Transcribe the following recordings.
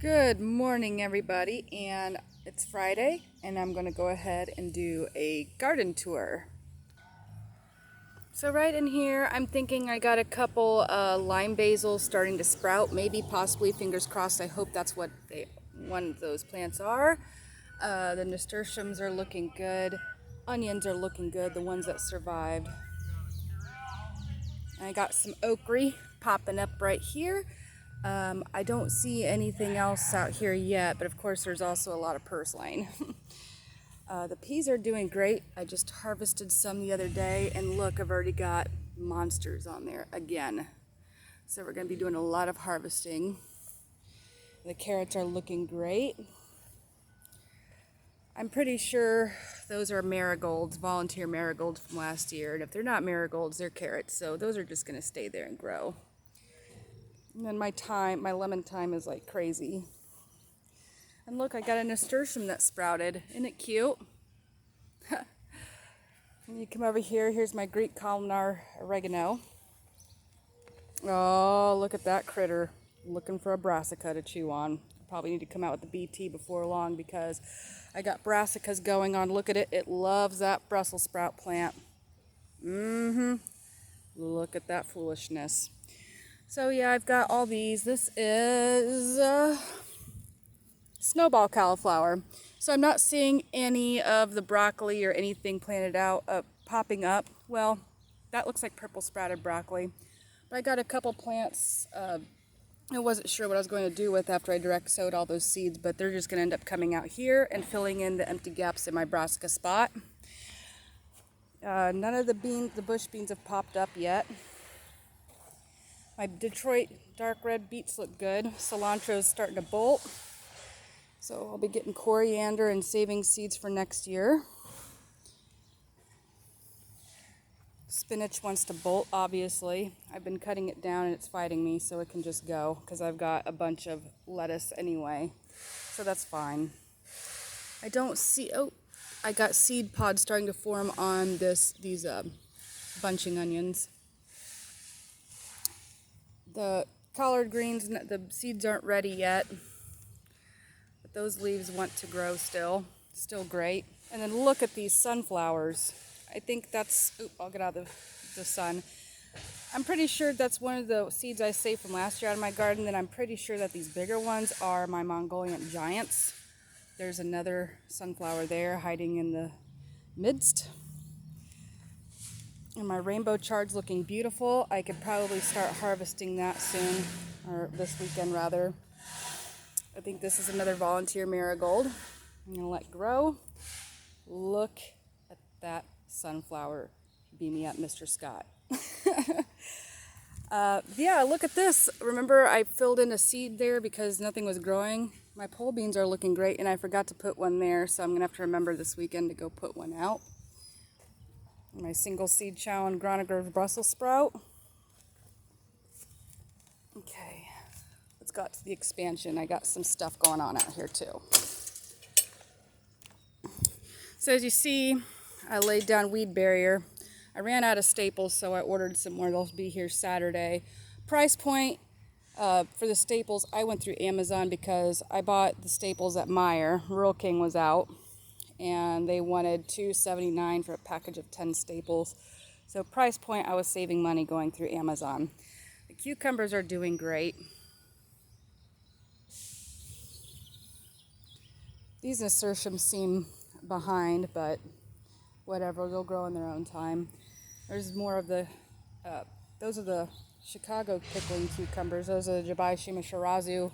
Good morning, everybody, and it's Friday, and I'm going to go ahead and do a garden tour. So right in here, I'm thinking I got a couple lime basils starting to sprout, maybe, possibly, fingers crossed. I hope that's what one of those plants are. The nasturtiums are looking good. Onions are looking good, the ones that survived. I got some okra popping up right here. I don't see anything else out here yet, but of course there's also a lot of purslane. The peas are doing great. I just harvested some the other day, and look, I've already got monsters on there again. So we're going to be doing a lot of harvesting. The carrots are looking great. I'm pretty sure those are marigolds, volunteer marigolds from last year, and if they're not marigolds, they're carrots, so those are just going to stay there and grow. And then my lemon thyme is like crazy. And look, I got a nasturtium that sprouted. Isn't it cute? When you come over here, here's my Greek columnar oregano. Oh, look at that critter. Looking for a brassica to chew on. Probably need to come out with the BT before long because I got brassicas going on. Look at it. It loves that Brussels sprout plant. Look at that foolishness. So yeah, I've got all these. This is snowball cauliflower. So I'm not seeing any of the broccoli or anything planted out popping up. Well, that looks like purple sprouted broccoli. But I got a couple plants I wasn't sure what I was going to do with after I direct sowed all those seeds, but they're just going to end up coming out here and filling in the empty gaps in my brassica spot. None of the bush beans have popped up yet. My Detroit dark red beets look good. Cilantro is starting to bolt. So I'll be getting coriander and saving seeds for next year. Spinach wants to bolt, obviously. I've been cutting it down and it's fighting me, so it can just go because I've got a bunch of lettuce anyway. So that's fine. I don't see, I got seed pods starting to form on these bunching onions. The collard greens, the seeds aren't ready yet, but those leaves want to grow still great. And then look at these sunflowers. I think that's, I'll get out of the sun. I'm pretty sure that's one of the seeds I saved from last year out of my garden. Then I'm pretty sure that these bigger ones are my Mongolian giants. There's another sunflower there hiding in the midst. And my rainbow chard's looking beautiful. I could probably start harvesting that soon, or this weekend rather. I think this is another volunteer marigold. I'm gonna let grow. Look at that sunflower. Beam me up, Mr. Scott. Yeah, look at this. Remember I filled in a seed there because nothing was growing? My pole beans are looking great, and I forgot to put one there, so I'm gonna have to remember this weekend to go put one out. My single seed chow and Groninger Brussels sprout. Okay, let's go to the expansion. I got some stuff going on out here too. So as you see, I laid down weed barrier. I ran out of staples, so I ordered some more. They'll be here Saturday. Price point for the staples, I went through Amazon because I bought the staples at Meijer. Rural King was out, and they wanted $2.79 for a package of 10 staples. So price point, I was saving money going through Amazon. The cucumbers are doing great. These nasturtiums seem behind, but whatever, they'll grow in their own time. There's more of the, those are the Chicago pickling cucumbers. Those are the Jabai Shimashirazu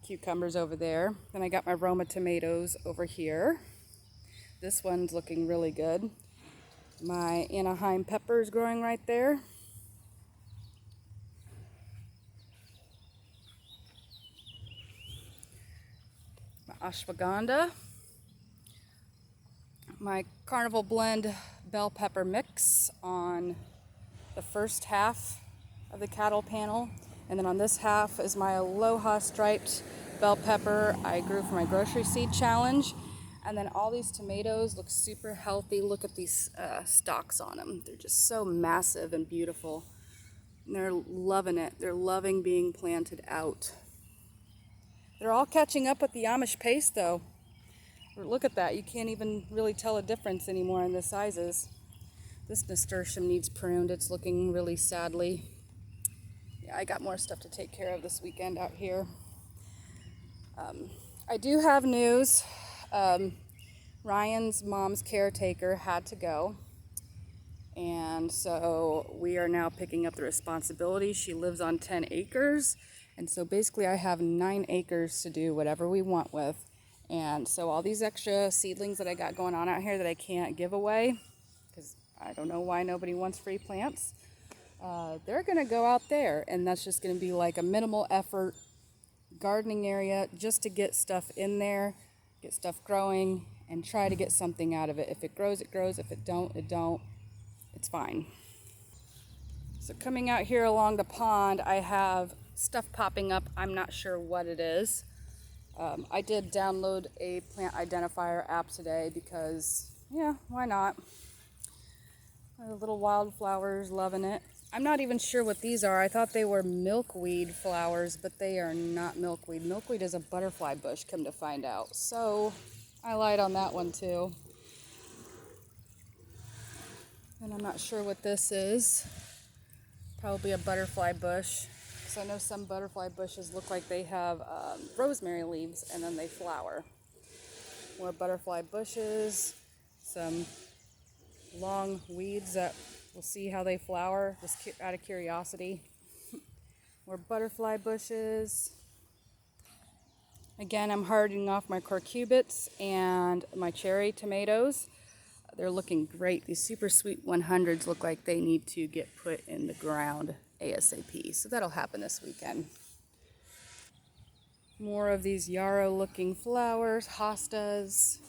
cucumbers over there. Then I got my Roma tomatoes over here. This one's looking really good. My Anaheim peppers growing right there. My ashwagandha. My Carnival Blend bell pepper mix on the first half of the cattle panel, and then on this half is my Aloha striped bell pepper I grew for my grocery seed challenge. And then all these tomatoes look super healthy. Look at these stalks on them. They're just so massive and beautiful. And they're loving it. They're loving being planted out. They're all catching up with the Amish pace though. Look at that. You can't even really tell a difference anymore in the sizes. This nasturtium needs pruned. It's looking really sadly. Yeah, I got more stuff to take care of this weekend out here. I do have news. Ryan's mom's caretaker had to go. And so we are now picking up the responsibility. She lives on 10 acres. And so basically I have 9 acres to do whatever we want with. And so all these extra seedlings that I got going on out here that I can't give away, because I don't know why nobody wants free plants, they're going to go out there. And that's just going to be like a minimal effort gardening area just to get stuff in there, get stuff growing, and try to get something out of it. If it grows, it grows. If it don't, it don't. It's fine. So coming out here along the pond, I have stuff popping up. I'm not sure what it is. I did download a plant identifier app today because, yeah, why not? The little wildflowers, loving it. I'm not even sure what these are. I thought they were milkweed flowers, but they are not milkweed. Milkweed is a butterfly bush, come to find out. So I lied on that one too. And I'm not sure what this is. Probably a butterfly bush. Because I know some butterfly bushes look like they have rosemary leaves and then they flower. More butterfly bushes. Some long weeds that we'll see how they flower, just out of curiosity. More butterfly bushes. Again, I'm hardening off my cucurbits and my cherry tomatoes. They're looking great. These super sweet 100s look like they need to get put in the ground ASAP. So that'll happen this weekend. More of these yarrow looking flowers, hostas.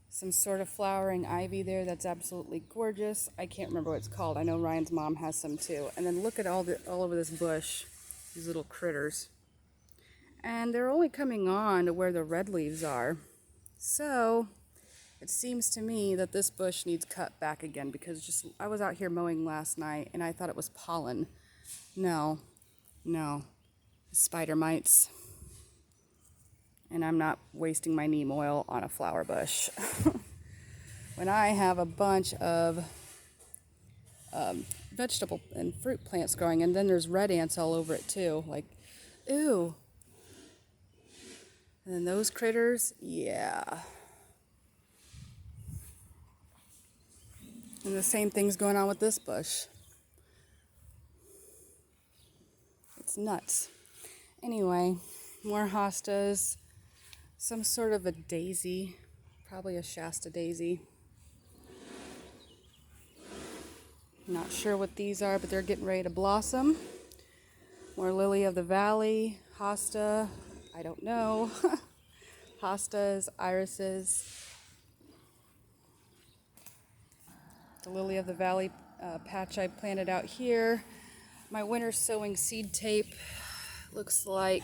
Some sort of flowering ivy there that's absolutely gorgeous. I can't remember what it's called. I know Ryan's mom has some too. And then look at all over this bush, these little critters. And they're only coming on to where the red leaves are. So it seems to me that this bush needs cut back again because I was out here mowing last night and I thought it was pollen. No, spider mites. And I'm not wasting my neem oil on a flower bush. When I have a bunch of vegetable and fruit plants growing, and then there's red ants all over it too. Like, ew. And then those critters, yeah. And the same thing's going on with this bush. It's nuts. Anyway, more hostas. Some sort of a daisy. Probably a Shasta daisy. Not sure what these are, but they're getting ready to blossom. More lily of the valley. Hosta. I don't know. Hostas, irises. The lily of the valley patch I planted out here. My winter sowing seed tape looks like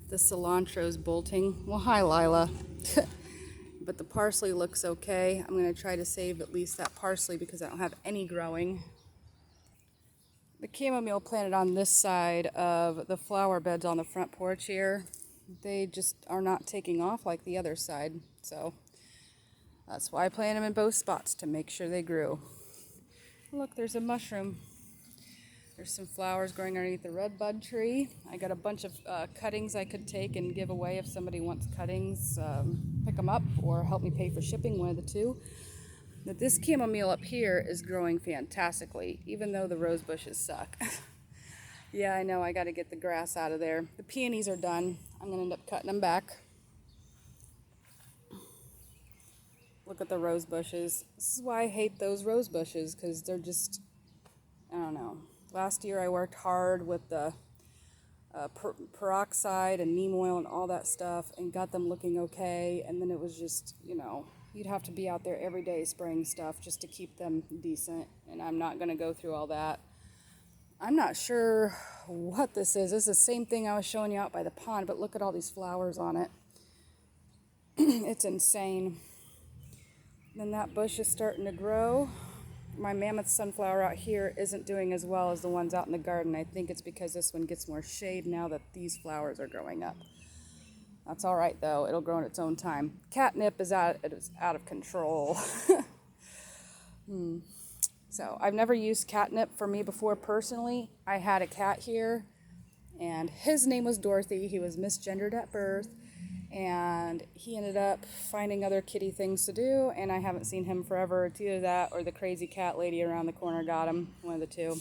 the cilantro's bolting. Well, hi, Lila. But the parsley looks okay. I'm going to try to save at least that parsley because I don't have any growing. The chamomile planted on this side of the flower beds on the front porch here, they just are not taking off like the other side. So that's why I planted them in both spots, to make sure they grew. Look, there's a mushroom. There's some flowers growing underneath the red bud tree. I got a bunch of cuttings I could take and give away if somebody wants cuttings. Pick them up or help me pay for shipping, one of the two. But this chamomile up here is growing fantastically, even though the rose bushes suck. Yeah, I know, I got to get the grass out of there. The peonies are done. I'm going to end up cutting them back. Look at the rose bushes. This is why I hate those rose bushes, because they're just, I don't know. Last year I worked hard with the peroxide and neem oil and all that stuff and got them looking okay, and then it was just, you'd have to be out there every day spraying stuff just to keep them decent, and I'm not going to go through all that. I'm not sure what this is. This is the same thing I was showing you out by the pond, but look at all these flowers on it. It's insane. Then that bush is starting to grow. My mammoth sunflower out here isn't doing as well as the ones out in the garden. I think it's because this one gets more shade now that these flowers are growing up. That's all right, though. It'll grow in its own time. Catnip is out of control. So I've never used catnip for me before personally. I had a cat here, and his name was Dorothy. He was misgendered at birth, and he ended up finding other kitty things to do, and I haven't seen him forever. It's either that or the crazy cat lady around the corner got him, one of the two.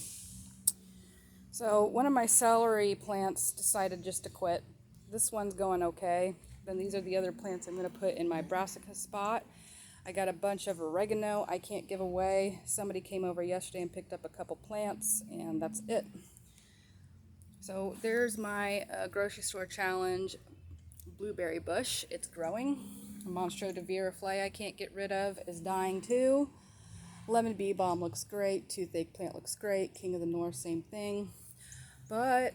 So one of my celery plants decided just to quit. This one's going okay. Then these are the other plants I'm going to put in my brassica spot. I got a bunch of oregano I can't give away. Somebody came over yesterday and picked up a couple plants, and that's it. So there's my grocery store challenge blueberry bush. It's growing. A Monstro de Viraflay I can't get rid of is dying too. Lemon bee balm looks great. Toothache plant looks great. King of the North, same thing. But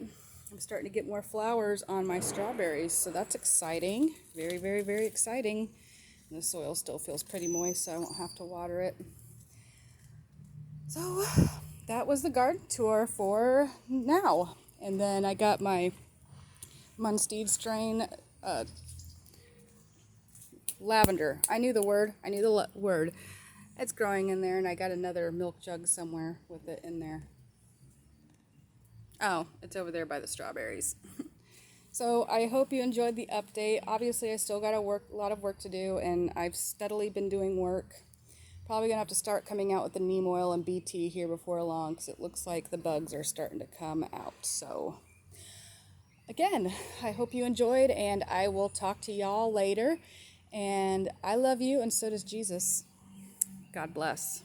I'm starting to get more flowers on my strawberries, so that's exciting. Very, very, very exciting. And the soil still feels pretty moist, so I won't have to water it. So that was the garden tour for now. And then I got my Munstead strain lavender. I knew the word. It's growing in there, and I got another milk jug somewhere with it in there. Oh, it's over there by the strawberries. So I hope you enjoyed the update. Obviously, I still got a lot of work to do, and I've steadily been doing work. Probably going to have to start coming out with the neem oil and BT here before long, because it looks like the bugs are starting to come out. So again, I hope you enjoyed, and I will talk to y'all later. And I love you, and so does Jesus. God bless.